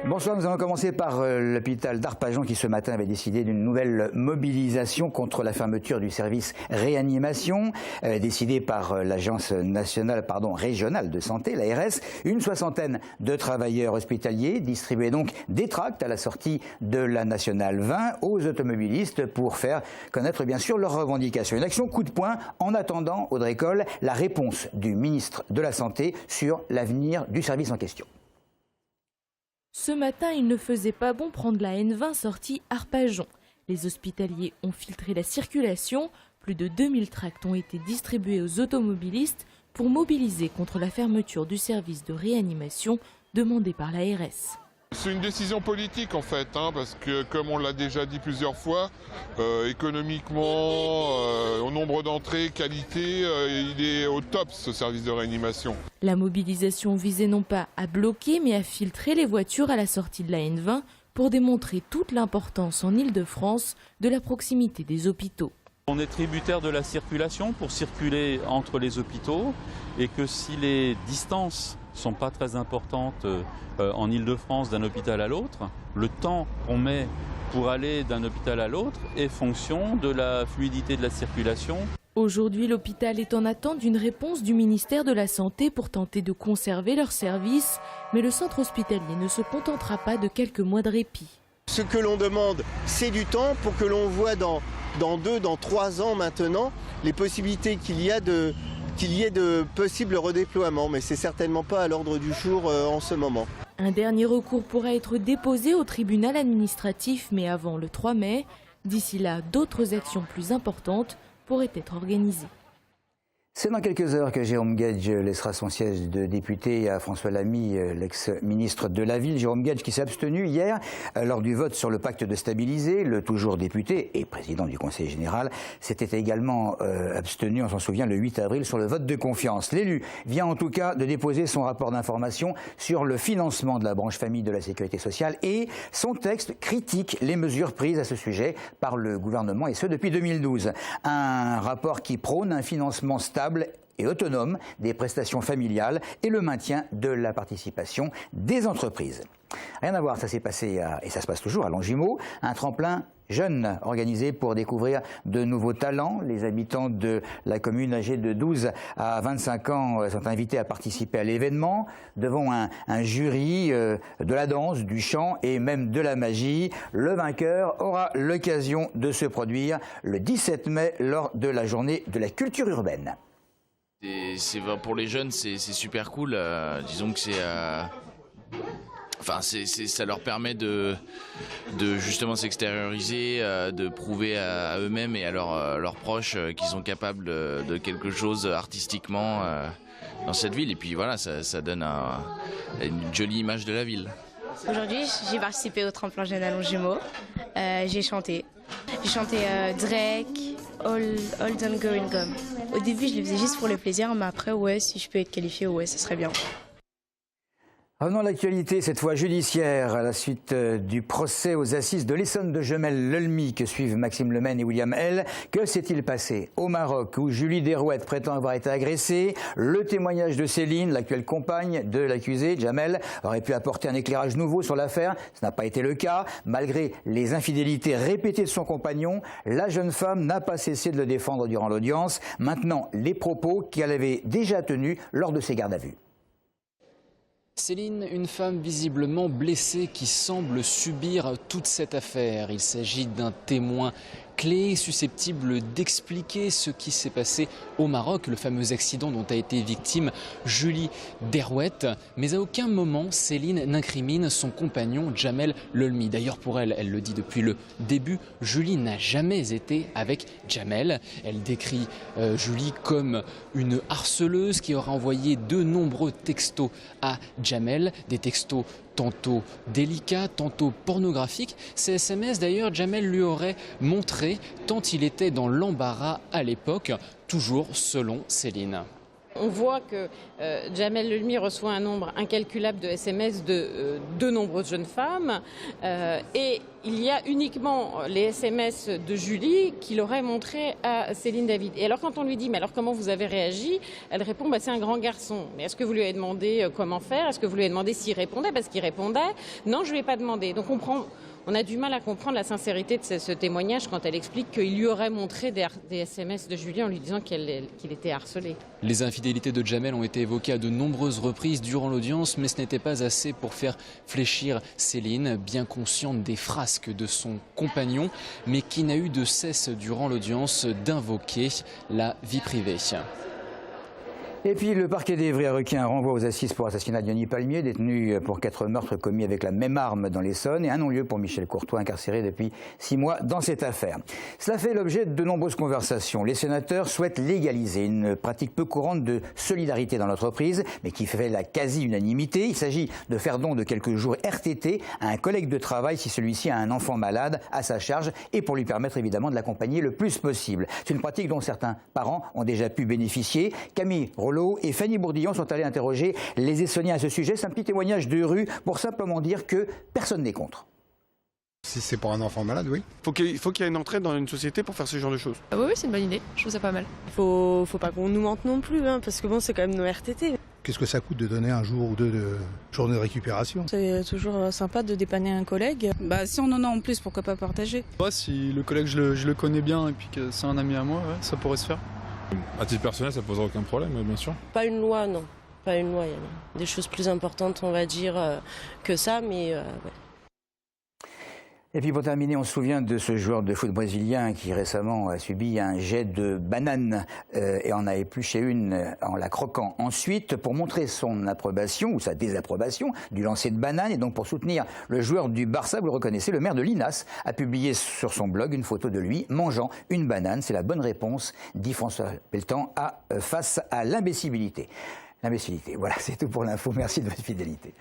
Bonsoir, nous allons commencer par l'hôpital d'Arpajon qui ce matin avait décidé d'une nouvelle mobilisation contre la fermeture du service réanimation, décidée par l'agence régionale de santé, l'ARS. Une soixantaine de travailleurs hospitaliers distribuaient donc des tracts à la sortie de la nationale 20 aux automobilistes pour faire connaître bien sûr leurs revendications. Une action coup de poing en attendant, Audrey Coll, la réponse du ministre de la Santé sur l'avenir du service en question. Ce matin, il ne faisait pas bon prendre la N20 sortie Arpajon. Les hospitaliers ont filtré la circulation. Plus de 2000 tracts ont été distribués aux automobilistes pour mobiliser contre la fermeture du service de réanimation demandé par l'ARS. C'est une décision politique en fait, parce que comme on l'a déjà dit plusieurs fois, économiquement, au nombre d'entrées, qualité, il est au top ce service de réanimation. La mobilisation visait non pas à bloquer mais à filtrer les voitures à la sortie de la N20 pour démontrer toute l'importance en Île-de-France de la proximité des hôpitaux. On est tributaire de la circulation pour circuler entre les hôpitaux et que si les distances ne sont pas très importantes en Île-de-France d'un hôpital à l'autre, le temps qu'on met pour aller d'un hôpital à l'autre est fonction de la fluidité de la circulation. Aujourd'hui, l'hôpital est en attente d'une réponse du ministère de la Santé pour tenter de conserver leurs services, mais le centre hospitalier ne se contentera pas de quelques mois de répit. Ce que l'on demande, c'est du temps pour que l'on voit dans 2, dans 3 ans maintenant, les possibilités qu'il y ait de possibles redéploiements, mais c'est certainement pas à l'ordre du jour en ce moment. Un dernier recours pourra être déposé au tribunal administratif, mais avant le 3 mai. D'ici là, d'autres actions plus importantes pourraient être organisées. C'est dans quelques heures que Jérôme Guedj laissera son siège de député à François Lamy, l'ex-ministre de la Ville. Jérôme Guedj qui s'est abstenu hier lors du vote sur le pacte de stabilité. Le toujours député et président du Conseil général s'était également abstenu, on s'en souvient, le 8 avril sur le vote de confiance. L'élu vient en tout cas de déposer son rapport d'information sur le financement de la branche famille de la sécurité sociale et son texte critique les mesures prises à ce sujet par le gouvernement et ce depuis 2012. Un rapport qui prône un financement stable et autonome des prestations familiales et le maintien de la participation des entreprises. Rien à voir, ça s'est passé et ça se passe toujours à Longjumeau, un tremplin jeune organisé pour découvrir de nouveaux talents. Les habitants de la commune âgés de 12 à 25 ans sont invités à participer à l'événement devant un jury de la danse, du chant et même de la magie. Le vainqueur aura l'occasion de se produire le 17 mai lors de la journée de la culture urbaine. Pour les jeunes, c'est super cool. Disons que ça leur permet de justement s'extérioriser, de prouver à eux-mêmes et à leurs proches qu'ils sont capables de quelque chose artistiquement dans cette ville. Et puis voilà, ça donne une jolie image de la ville. Aujourd'hui, j'ai participé au tremplin jeune à Longjumeau. J'ai chanté. J'ai chanté Drake, All Don't Go and Gum. Au début, je le faisais juste pour le plaisir, mais après, ouais, si je peux être qualifiée, ouais, ça serait bien. Revenons à l'actualité, cette fois judiciaire, à la suite du procès aux assises de l'Essonne de Jemelle-Lelmy que suivent Maxime Lemaine et William L. Que s'est-il passé au Maroc où Julie Derouet prétend avoir été agressée? Le témoignage de Céline, l'actuelle compagne de l'accusé, Jamel, aurait pu apporter un éclairage nouveau sur l'affaire. Ce n'a pas été le cas. Malgré les infidélités répétées de son compagnon, la jeune femme n'a pas cessé de le défendre durant l'audience. Maintenant, les propos qu'elle avait déjà tenus lors de ses gardes à vue. Céline, une femme visiblement blessée qui semble subir toute cette affaire. Il s'agit d'un témoin clé susceptible d'expliquer ce qui s'est passé au Maroc, le fameux accident dont a été victime Julie Derouet. Mais à aucun moment, Céline n'incrimine son compagnon Jamel Lelmy. D'ailleurs, pour elle, elle le dit depuis le début, Julie n'a jamais été avec Jamel. Elle décrit Julie comme une harceleuse qui aura envoyé de nombreux textos à Jamel, des textos tantôt délicats, tantôt pornographiques. Ces SMS, d'ailleurs, Jamel lui aurait montré tant il était dans l'embarras à l'époque, toujours selon Céline. On voit que Jamel Lelmi reçoit un nombre incalculable de SMS de nombreuses jeunes femmes et il y a uniquement les SMS de Julie qu'il aurait montré à Céline David. Et alors quand on lui dit « mais alors comment vous avez réagi ?», elle répond « c'est un grand garçon ». Mais est-ce que vous lui avez demandé comment faire ? Est-ce que vous lui avez demandé s'il répondait ? Parce qu'il répondait. Non, je ne lui ai pas demandé. Donc on a du mal à comprendre la sincérité de ce témoignage quand elle explique qu'il lui aurait montré des SMS de Julie en lui disant qu'il était harcelé. Les infidélités de Jamel ont été évoquées à de nombreuses reprises durant l'audience, mais ce n'était pas assez pour faire fléchir Céline, bien consciente des frasques de son compagnon, mais qui n'a eu de cesse durant l'audience d'invoquer la vie privée. Et puis le parquet d'Évry a requis un renvoi aux assises pour assassinat de Yoni Palmier, détenu pour 4 meurtres commis avec la même arme dans l'Essonne, et un non-lieu pour Michel Courtois, incarcéré depuis 6 mois dans cette affaire. Cela fait l'objet de nombreuses conversations. Les sénateurs souhaitent légaliser une pratique peu courante de solidarité dans l'entreprise, mais qui fait la quasi-unanimité. Il s'agit de faire don de quelques jours RTT à un collègue de travail si celui-ci a un enfant malade à sa charge, et pour lui permettre évidemment de l'accompagner le plus possible. C'est une pratique dont certains parents ont déjà pu bénéficier. Camille Rollo et Fanny Bourdillon sont allés interroger les Essonniens à ce sujet. C'est un petit témoignage de rue pour simplement dire que personne n'est contre. Si c'est pour un enfant malade, oui. Il faut qu'il y ait une entrée dans une société pour faire ce genre de choses. Ah oui, c'est une bonne idée. Je trouve ça pas mal. Faut pas qu'on nous mente non plus, parce que bon, c'est quand même nos RTT. Qu'est-ce que ça coûte de donner un jour ou deux de journée de récupération? C'est toujours sympa de dépanner un collègue. Si on en a en plus, pourquoi pas partager? Si le collègue, je le connais bien et puis que c'est un ami à moi, ouais, ça pourrait se faire. À titre personnel, ça ne posera aucun problème, bien sûr. Pas une loi, non. Pas une loi. Il y a des choses plus importantes, on va dire, que ça, mais ouais. Et puis pour terminer, on se souvient de ce joueur de foot brésilien qui récemment a subi un jet de banane et en a épluché une en la croquant. Ensuite, pour montrer son approbation ou sa désapprobation du lancer de banane et donc pour soutenir le joueur du Barça, vous le reconnaissez, le maire de Linas a publié sur son blog une photo de lui mangeant une banane. C'est la bonne réponse, dit François Pelletan, face à l'imbécilité. L'imbécilité, voilà, c'est tout pour l'info. Merci de votre fidélité.